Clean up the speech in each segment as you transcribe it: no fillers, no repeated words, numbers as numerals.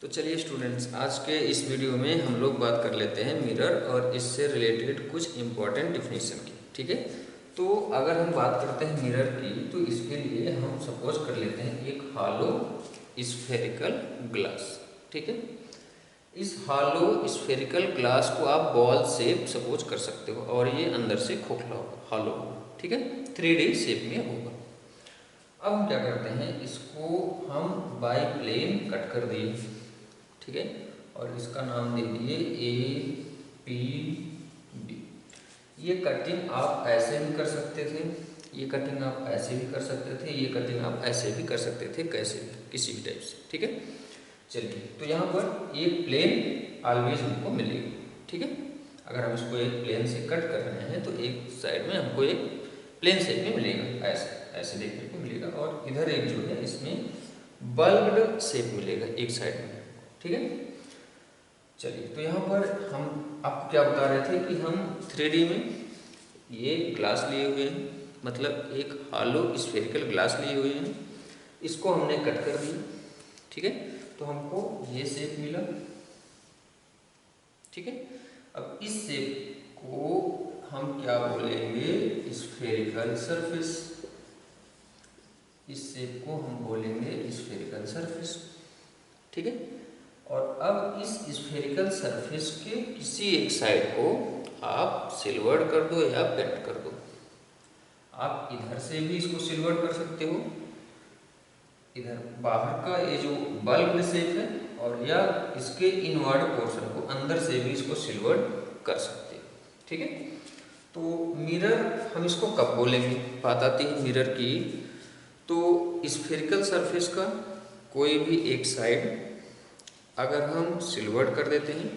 तो चलिए स्टूडेंट्स, आज के इस वीडियो में हम लोग बात कर लेते हैं मिरर और इससे रिलेटेड कुछ इम्पोर्टेंट डिफिनीशन की। ठीक है, तो अगर हम बात करते हैं मिरर की, तो इसके लिए हम सपोज कर लेते हैं एक हॉलो स्फेरिकल ग्लास। ठीक है, इस हॉलो स्फेरिकल ग्लास को आप बॉल शेप सपोज कर सकते हो और ये अंदर से खोखला होगा, हॉलो होगा। ठीक है, 3D शेप में होगा। अब हम क्या करते हैं, इसको हम बाई प्लेन कट कर दिए। ठीक है, और इसका नाम दे दिए APB। ये कटिंग आप ऐसे भी कर सकते थे, ये कटिंग आप ऐसे भी कर सकते थे, ये कटिंग आप ऐसे भी कर सकते थे, कैसे भी, किसी भी टाइप से। ठीक है, चलिए, तो यहाँ पर एक प्लेन ऑलवेज हमको मिलेगी। ठीक है, अगर हम इसको एक प्लेन से कट कर रहे हैं तो एक साइड में हमको एक प्लेन शेप में मिलेगा, ऐसे ऐसे देखने को मिलेगा, और इधर एक जो है इसमें बल्ब्ड शेप मिलेगा एक साइड में। ठीक है, चलिए, तो यहाँ पर हम आपको क्या बता रहे थे कि हम 3D में ये ग्लास लिए हुए हैं, मतलब एक हॉलो स्फेरिकल ग्लास लिए हुए हैं, इसको हमने कट कर दिया। ठीक है, तो हमको ये शेप मिला। ठीक है, अब इस शेप को हम क्या बोलेंगे, स्फेरिकल सरफेस। इस शेप को हम बोलेंगे स्फेरिकल सरफेस। ठीक है, और अब इस स्फेरिकल सरफेस के किसी एक साइड को आप सिल्वर्ड कर दो या पेंट कर दो। आप इधर से भी इसको सिल्वर्ड कर सकते हो, इधर बाहर का ये जो बल्ब शेप है, और या इसके इनवर्ड पोर्शन को अंदर से भी इसको सिल्वर्ड कर सकते हो। ठीक है, तो मिरर हम इसको कब बोलेंगे, बात आती है मिरर की, तो स्फेरिकल सरफेस का कोई भी एक साइड अगर हम सिल्वर्ड कर देते हैं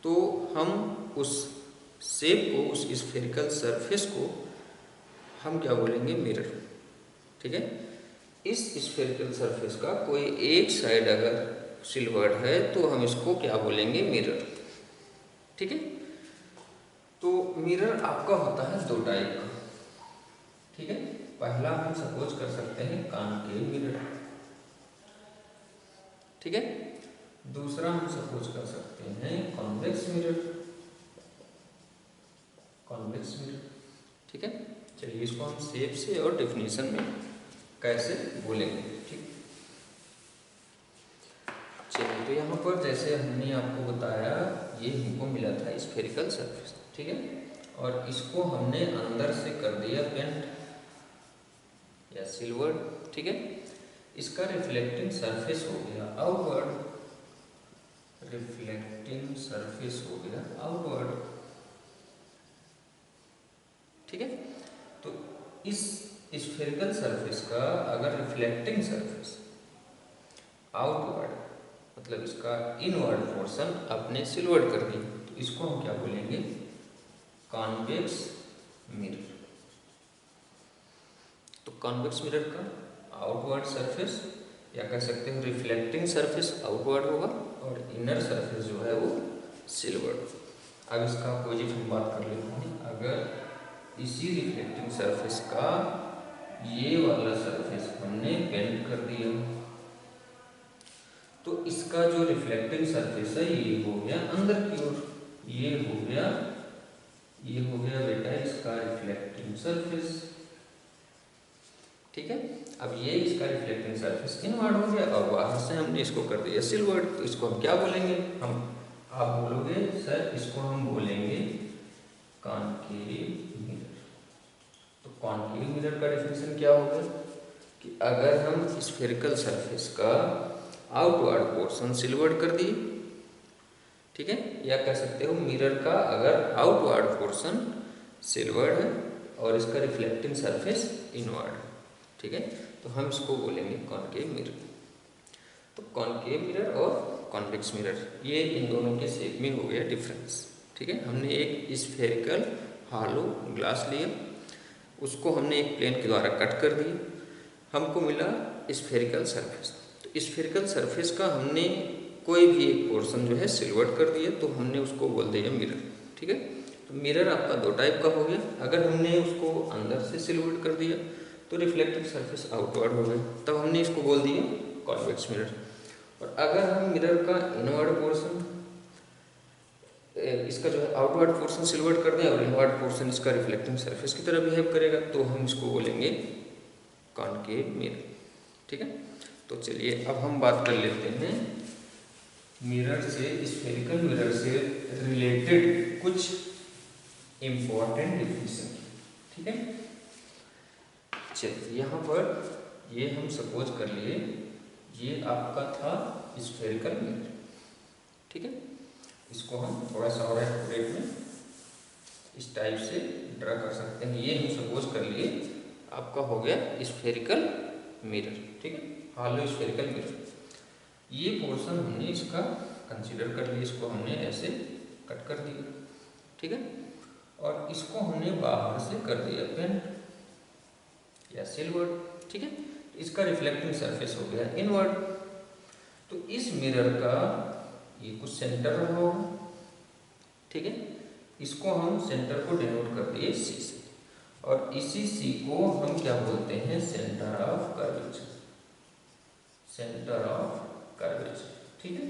तो हम उस शेप को, उस स्फेरिकल सरफेस को हम क्या बोलेंगे, मिरर। ठीक है, इस स्फेरिकल सरफेस का कोई एक साइड अगर सिल्वर्ड है तो हम इसको क्या बोलेंगे, मिरर। ठीक है, तो मिरर आपका होता है दो टाइप का। ठीक है, पहला हम सपोज कर सकते हैं कॉनकेव मिरर। ठीक है, दूसरा हम सपोज कर सकते हैं कॉन्वेक्स मिरर। Convex mirror. ठीक है, चलिए इसको हम शेप से और डेफिनेशन में कैसे बोलेंगे। ठीक, चलिए, तो यहाँ पर जैसे हमने आपको बताया, ये हमको मिला था स्फेरिकल सरफेस। ठीक है, और इसको हमने अंदर से कर दिया पेंट या सिल्वर। ठीक है, इसका रिफ्लेक्टिंग सरफेस हो गया आउटवर्ड, रिफ्लेक्टिंग सरफेस हो गया आउटवर्ड। ठीक है, तो इस स्फेरिकल सरफेस का अगर रिफ्लेक्टिंग सरफेस आउटवर्ड, मतलब इसका इनवर्ड पोर्शन अपने सिल्वर्ड कर दी, तो इसको हम क्या बोलेंगे, कॉन्वेक्स मिरर। तो कॉन्वेक्स मिरर का आउटवर्ड सरफेस, या कह सकते हैं रिफ्लेक्टिंग सरफेस आउटवर्ड होगा और इनर सरफेस जो है वो सिल्वर्ड। अब इसका अपोजिट हम बात कर लेते हैं, अगर इसी रिफ्लेक्टिंग सरफेस का ये वाला सरफेस हमने पेंट कर दिया, तो इसका जो रिफ्लेक्टिंग सरफेस है ये हो गया अंदर की ओर, ये हो गया बेटा इसका रिफ्लेक्टिंग सरफेस। ठीक है, अब ये इसका रिफ्लेक्टिंग सरफेस इनवर्ड हो गया और बाहर से हमने इसको कर दिया सिल्वर्ड, तो इसको हम क्या बोलेंगे, आप बोलोगे सर इसको हम बोलेंगे कॉनकेव मिरर। तो कॉनकेव मिरर का डेफिनेशन क्या होगा कि अगर हम स्फेरिकल सरफेस का आउटवर्ड पोर्शन सिल्वर्ड कर दिए, ठीक है, या कह सकते हो मिरर का अगर आउटवर्ड पोर्शन सिल्वर्ड है और इसका रिफ्लेक्टिंग सरफेस इनवर्ड है, ठीक है, तो हम इसको बोलेंगे कॉनकेव मिरर। तो कॉनकेव मिरर और कॉन्वेक्स मिरर, ये इन दोनों के शेप में हो गया डिफरेंस। ठीक है, हमने एक स्फेरिकल हॉलो ग्लास लिया, उसको हमने एक प्लेन के द्वारा कट कर दिया, हमको मिला स्फेरिकल सरफेस। तो स्फेरिकल सरफेस का हमने कोई भी एक पोर्शन जो है सिल्वर्ड कर दिया, तो हमने उसको बोल दिया मिरर। ठीक है, तो मिरर आपका दो टाइप का हो गया, अगर हमने उसको अंदर से सिल्वर्ड कर दिया तो रिफ्लेक्टिंग सरफेस आउटवर्ड हो गया, तब हमने इसको बोल दिया कॉन्वेक्स मिरर। और अगर हम मिरर का इनवर्ड पोर्शन, इसका जो है आउटवर्ड पोर्शन सिलवर्ड कर दें और इनवर्ड पोर्शन इसका रिफ्लेक्टिंग सरफेस की तरह बिहेव करेगा, तो हम इसको बोलेंगे कॉनकेव मिरर। ठीक है, तो चलिए अब हम बात कर लेते हैं मिरर से, स्फेरिकल मिरर से रिलेटेड कुछ इम्पॉर्टेंट डिफिनेशन। ठीक है, चलिए यहाँ पर ये हम सपोज कर लिए ये आपका था स्फेरिकल मिरर। ठीक है, इसको हम थोड़ा सा और एक्यूरेट में इस टाइप से ड्रा कर सकते हैं। ये हम सपोज कर लिए आपका हो गया स्फेरिकल मिरर। ठीक है, हॉलो स्फेरिकल मिरर। ये पोर्शन हमने इसका कंसीडर कर लिया, इसको हमने ऐसे कट कर दिया। ठीक है, और इसको हमने बाहर से कर दिया पेंट या सिल्वर्ड। ठीक है, इसका रिफ्लेक्टिंग सरफेस हो गया इनवर्ड। तो इस मिरर का ये कुछ सेंटर रहा होगा। ठीक है, इसको हम सेंटर को डिनोट कर दिए सी से, और इसी सी को हम क्या बोलते हैं, centre of curvature. Centre of curvature. ठीक है,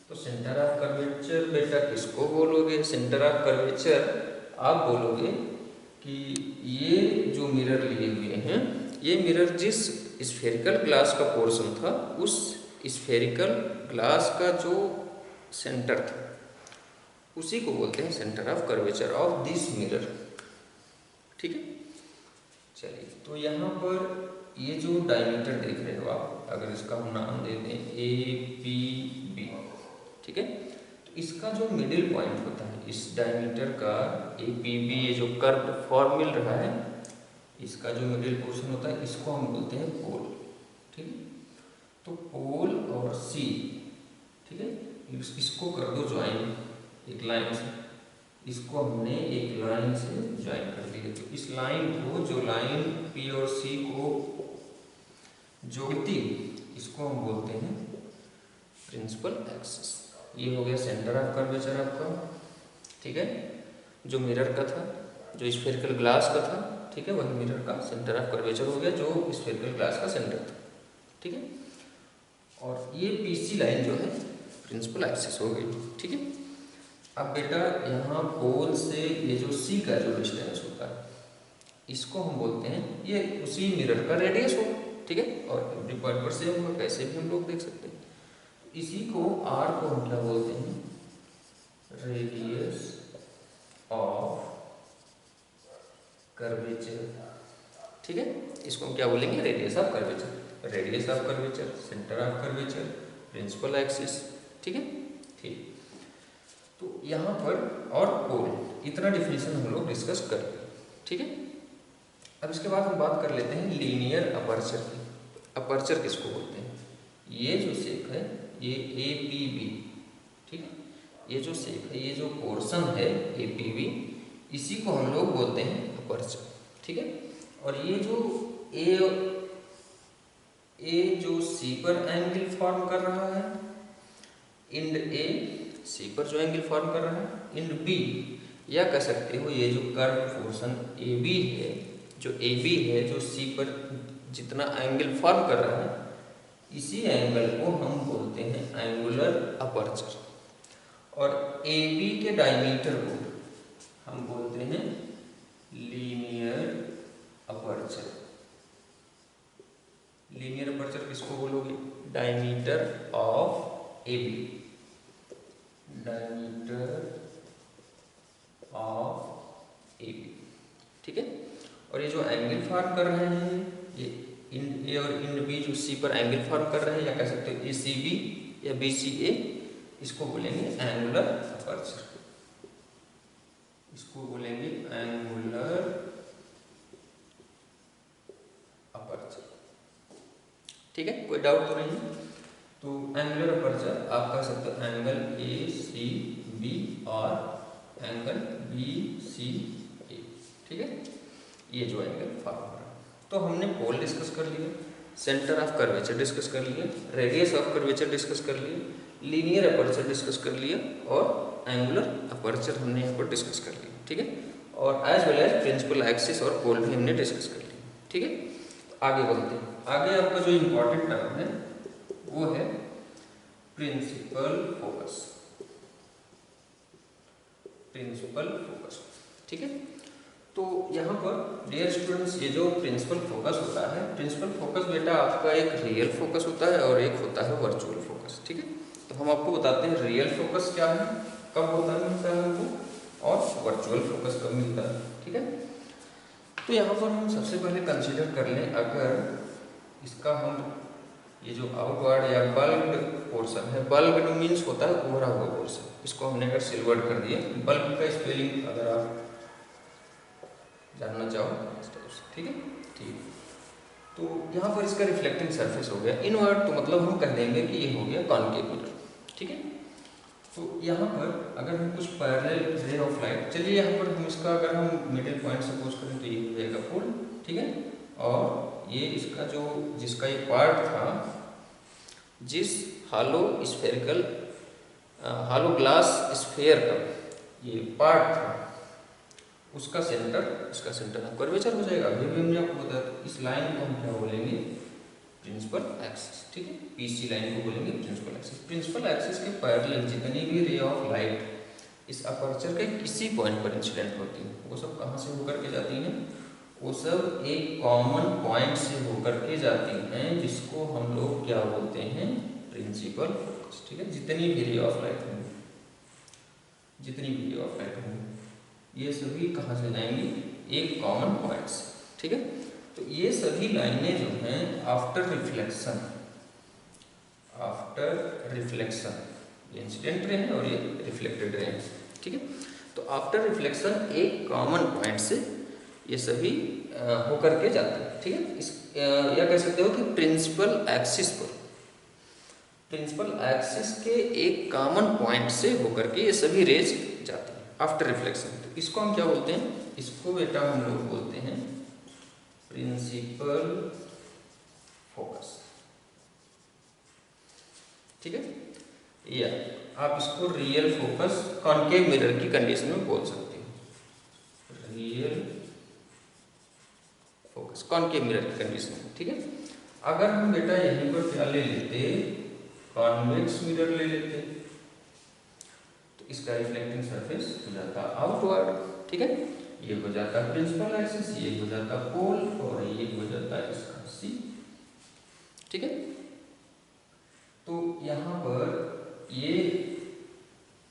तो सेंटर ऑफ कर्वेचर बेटा किसको बोलोगे? सेंटर ऑफ कर्वेचर आप बोलोगे कि ये जो मिरर लिए हुए हैं, ये मिरर जिस स्फेरिकल ग्लास का पोर्शन था, उस स्फेरिकल ग्लास का जो सेंटर था, उसी को बोलते हैं centre of curvature of this mirror. ठीक है, चलिए तो यहाँ पर ये जो डायमीटर देख रहे हो आप, अगर इसका हम नाम दे दें ए पी बी। ठीक है, तो इसका जो मिडिल पॉइंट होता है इस डायमीटर का, ए पी बी, ये जो कर्व फॉर्म मिल रहा है, इसका जो मिडिल पोर्शन होता है, इसको हम बोलते हैं पोल। ठीक है, तो पोल और सी, ठीक है, इसको कर दो ज्वाइन एक लाइन से। इसको हमने एक लाइन से ज्वाइन कर दिया। तो इस लाइन को, जो लाइन पी और सी को जोड़ती, इसको हम बोलते हैं प्रिंसिपल एक्सिस। ये हो गया सेंटर ऑफ कर्वेचर आपका। ठीक है, जो मिरर का था, जो स्फेरिकल ग्लास का था, ठीक है, वही मिरर का सेंटर ऑफ कर्वेचर हो गया, जो स्फेरिकल ग्लास का सेंटर था। ठीक है, और ये पीसी लाइन जो है प्रिंसिपल एक्सिस हो गई। ठीक है, अब बेटा यहाँ पोल से ये जो सी का जो डिस्टेंस होता है, इसको हम बोलते हैं, ये उसी मिरर का रेडियस हो। ठीक है, और एवरी पॉइंट पर सेम होगा, कैसे भी हम लोग देख सकते हैं। इसी को आर को हम क्या बोलते हैं, रेडियस ऑफ कर्वेचर। ठीक है, इसको हम क्या बोलेंगे, radius of curvature. Radius of curvature, centre of curvature, principal axis. ठीक है, ठीक। तो यहाँ पर और पोल, इतना डिफिनेशन हम लोग डिस्कस कर रहे हैं। ठीक है, अब इसके बाद हम बात कर लेते हैं लीनियर अपर्चर की। अपर्चर किसको बोलते हैं? ये जो शेप है, ये ए पी बी। ठीक है, ये जो शेप है, ये जो पोर्शन है ए पी बी, इसी को हम लोग बोलते हैं अपर्चर। ठीक है, और ये जो ए जो सी पर एंगल फॉर्म कर रहा है, इंड ए सी पर जो एंगल फॉर्म कर रहा है, इंड बी, या कह सकते हो ये जो कर्व पोर्शन ए बी है, जो ए बी है, जो सी पर जितना एंगल फॉर्म कर रहा है, इसी एंगल को हम बोलते हैं एंगुलर अपर्चर। और ए बी के डायमीटर को हम बोलते हैं लीनियर अपर्चर। लीनियर अपर्चर किसको बोलोगे? Diameter of A B, diameter of A B. ठीक है, और ये जो एंगल फॉर्म कर रहे हैं, ये इंड ए और इंड बी जो सी पर एंगल फॉर्म कर रहे हैं, या कह सकते हो ए सी बी या बी सी ए, इसको बोलेंगे एंगुलर अपर्चर। इसको बोलेंगे एंगुलर अपर्चर। ठीक है, कोई डाउट तो नहीं? तो एंगुलर अपर्चर आप कह सकते हो एंगल ए सी बी और एंगल बी सी ए। ठीक है, ये जो एंगल फॉर्म हो रहा है। तो हमने पोल डिस्कस कर लिया, सेंटर ऑफ कर्वेचर डिस्कस कर लिया, रेडियस ऑफ कर्वेचर डिस्कस कर लिया, लीनियर अपर्चर डिस्कस कर लिया, और एंगुलर अपर्चर हमने यहाँ पर डिस्कस कर लिया। ठीक है, और as well as principal axis और पोल भी हमने डिस्कस कर लिया। ठीक है, आगे बढ़ते हैं। आगे आपका जो इम्पोर्टेंट टर्म है वो है प्रिंसिपल फोकस, प्रिंसिपल फोकस, ठीक है। तो यहाँ पर डियर स्टूडेंट्स, ये जो प्रिंसिपल फोकस होता है, प्रिंसिपल फोकस बेटा आपका एक रियल फोकस होता है और एक होता है वर्चुअल फोकस, ठीक है। तो हम आपको बताते हैं रियल फोकस क्या है, कब होता है, मिलता है हमको, और वर्चुअल फोकस कब मिलता है, ठीक है। तो यहाँ पर हम सबसे पहले कंसीडर कर लें, अगर इसका हम ये जो आउटवर्ड या बल्ब पोर्शन है, बल्ब मीन्स होता है उभरा हुआ पोर्शन, इसको हमने अगर सिल्वर्ड कर दिए, बल्ब का स्पेलिंग अगर आप जानना चाहो इस टाइप से, ठीक है, ठीक। तो यहाँ पर इसका रिफ्लेक्टिंग सरफेस हो गया इनवर्ड, तो मतलब हम कह देंगे कि ये हो गया कॉनकेव मिरर, ठीक है। तो यहाँ पर अगर हम कुछ पैरेलल रे ऑफ लाइट, चलिए यहाँ पर हम इसका अगर हम मिडिल पॉइंट सपोज करें तो ये हो जाएगा फुल, ठीक है। और ये इसका जो जिसका ये पार्ट था, जिस हालो स्फेरिकल हालो ग्लास स्फेयर का ये पार्ट था, उसका सेंटर, इसका सेंटर कर्वेचर हो जाएगा। अभी भी हमने आपको बताया, तो इस लाइन को हम क्या बोलेंगे, प्रिंसिपल एक्सिस, ठीक है। पीसी लाइन को बोलेंगे प्रिंसिपल एक्सिस। प्रिंसिपल एक्सिस के पैरेलल जितनी भी रे ऑफ लाइट इस अपर्चर के किसी पॉइंट पर इंसिडेंट होती है, वो सब कहाँ से होकर के जाती हैं, वो सब एक कॉमन पॉइंट से होकर के जाती हैं, जिसको हम लोग क्या बोलते हैं, प्रिंसिपल फोकस, ठीक है। जितनी भी रे ऑफ लाइट होंगी, जितनी भी रे ऑफ लाइट होंगी, ये सभी कहाँ से जाएंगी, एक कॉमन पॉइंट से, ठीक है। तो ये सभी लाइनें जो हैं आफ्टर रिफ्लेक्शन, आफ्टर रिफ्लेक्शन, ये इंसिडेंट रे है और ये रिफ्लेक्टेड रे है, ठीक है। तो आफ्टर रिफ्लेक्शन एक कॉमन पॉइंट से ये सभी होकर के जाते हैं, ठीक है। इस या कह सकते हो कि प्रिंसिपल एक्सिस पर, प्रिंसिपल एक्सिस के एक कॉमन पॉइंट से होकर के ये सभी रेज जाती हैं आफ्टर रिफ्लेक्शन। तो इसको हम क्या बोलते हैं, इसको बेटा हम लोग बोलते हैं प्रिंसिपल फोकस, ठीक है। या आप इसको रियल फोकस कॉनकेव मिरर की कंडीशन में बोल सकते हो, रियल फोकस कॉनकेव मिरर की कंडीशन में, ठीक है। अगर हम बेटा यहीं पर क्या ले लेते, कॉन्वेक्स मिरर ले लेते, तो इसका रिफ्लेक्टिंग सरफेस हो जाता आउटवर्ड, ठीक है। ये हो जाता है प्रिंसिपल एक्सिस, ये हो जाता पोल, और ये हो जाता है इसका सी, ठीक है। तो यहाँ पर ये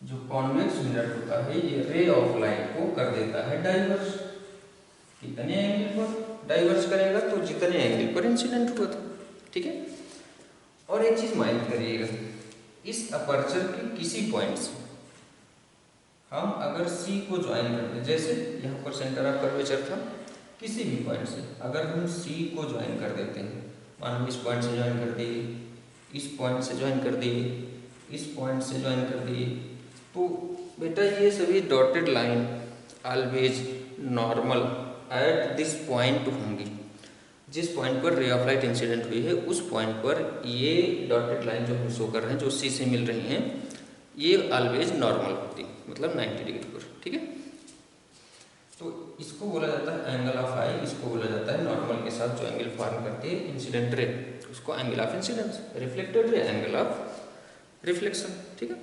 जो कॉन्वेक्स मिरर होता है, ये रे ऑफ लाइट को कर देता है डाइवर्स। कितने एंगल पर डाइवर्स करेगा, तो जितने एंगल पर इंसिडेंट हुआ था, ठीक है। और एक चीज माइंड करिएगा, इस अपर्चर के किसी पॉइंट से हम अगर C को ज्वाइन करते हैं, जैसे यहाँ पर सेंटर ऑफ कर्वेचर था, किसी भी पॉइंट से अगर हम C को ज्वाइन कर देते हैं, मान लो इस पॉइंट से ज्वाइन कर दिए, इस पॉइंट से ज्वाइन कर दिए, इस पॉइंट से ज्वाइन कर दिए, तो बेटा ये सभी dotted line always normal at this point होंगी। जिस पॉइंट पर रे ऑफ लाइट इंसिडेंट हुई है, उस पॉइंट पर ये डॉटेड लाइन जो हम शो कर रहे हैं, जो C से मिल रही हैं, ये ऑलवेज नॉर्मल होती है, मतलब 90 डिग्री पर, ठीक है। तो इसको बोला जाता है एंगल ऑफ आई, इसको बोला जाता है नॉर्मल के साथ जो एंगल फॉर्म करती है इंसिडेंट रे, उसको angle of incidence, reflected ray angle of reflection, ठीक है,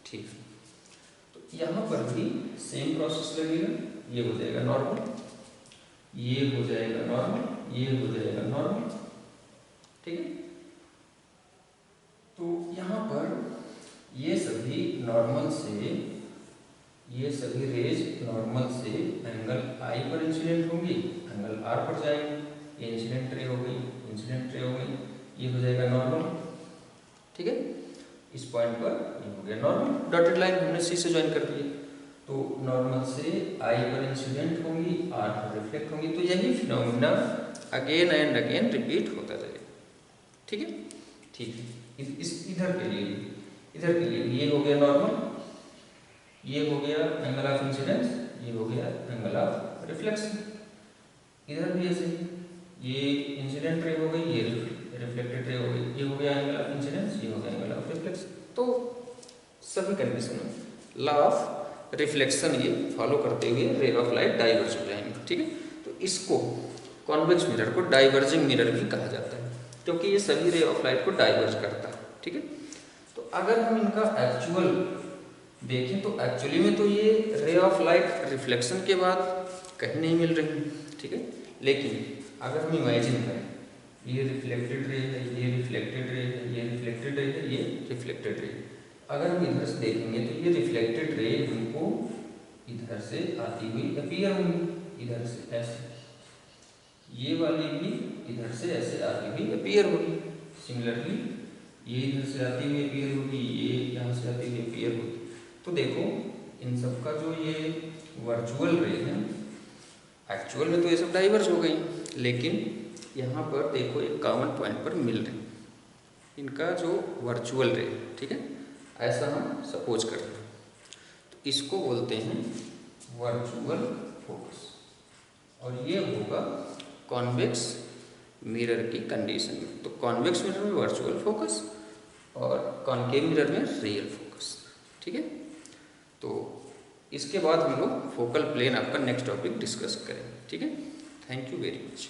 ठीक। तो यहाँ पर भी सेम प्रोसेस लगेगा, ये हो जाएगा नॉर्मल, ये हो जाएगा नॉर्मल, ये हो जाएगा नॉर्मल, ठीक है। तो यहाँ पर ये सभी नॉर्मल से, ये सभी रेज नॉर्मल से एंगल आई पर इंसिडेंट होंगी, एंगल आर पर जाएंगे, ये इंसिडेंट रे हो गई, इंसिडेंट रे हो गई, ये हो जाएगा नॉर्मल, ठीक है। इस पॉइंट पर ये हो गया नॉर्मल, डॉटेड लाइन हमने C से ज्वाइन कर दी, तो नॉर्मल से आई पर इंसिडेंट होंगी, आर पर रिफ्लेक्ट होंगी, तो यही phenomena again and again repeat होता जाएगा, ठीक है, ठीक है। इस इधर के लिए ये हो गया नॉर्मल, ये हो गया एंगल ऑफ इंसिडेंस, ये हो गया एंगल ऑफ रिफ्लेक्शन। इधर भी ऐसे, ये इंसिडेंट रे हो गई, ये रिफ्लेक्टेड रे हो गई, ये हो गया एंगल ऑफ इंसिडेंस, ये हो गया एंगल ऑफ रिफ्लेक्शन। तो सभी कंडीशन में लॉ ऑफ रिफ्लेक्शन ये फॉलो करते हुए रे ऑफ लाइट डाइवर्ज हो जाएंगे, ठीक है। तो इसको कॉन्वेक्स मिरर को डाइवर्जिंग मिरर भी कहा जाता है, क्योंकि ये सभी रे ऑफ लाइट को डाइवर्ज करता है, ठीक है। तो अगर हम इनका एक्चुअल देखें तो एक्चुअली में तो ये रे ऑफ लाइट रिफ्लेक्शन के बाद कहीं नहीं मिल रही, ठीक है। लेकिन अगर हम इमेजिन करें ये रिफ्लेक्टेड रे है, ये रिफ्लेक्टेड रे है, ये रिफ्लेक्टेड रे है, ये रिफ्लेक्टेड रे, अगर हम इधर से देखेंगे तो ये रिफ्लेक्टेड रे हमको इधर से आती हुई अपीयर होंगी, इधर से ऐसे, ये वाली भी इधर से ऐसे आती हुई अपीयर होगी। सिमिलरली ये इधर से आती हुई अपीयर होगी, ये यहाँ से आती हुई अपीयर होगी। तो देखो इन सब का जो ये वर्चुअल रे है, एक्चुअल में तो ये सब डाइवर्स हो गई, लेकिन यहाँ पर देखो एक कॉमन पॉइंट पर मिल रहे इनका जो वर्चुअल रे, ठीक है, ऐसा हम सपोज करते हैं। तो इसको बोलते हैं वर्चुअल फोकस, और ये होगा कॉन्वेक्स मिरर की कंडीशन में। तो कॉन्वेक्स मिरर में वर्चुअल फोकस और कॉनकेव मिरर में रियल फोकस, ठीक है। तो इसके बाद हम लोग फोकल प्लेन आपका नेक्स्ट टॉपिक डिस्कस करेंगे, ठीक है। Thank you very much.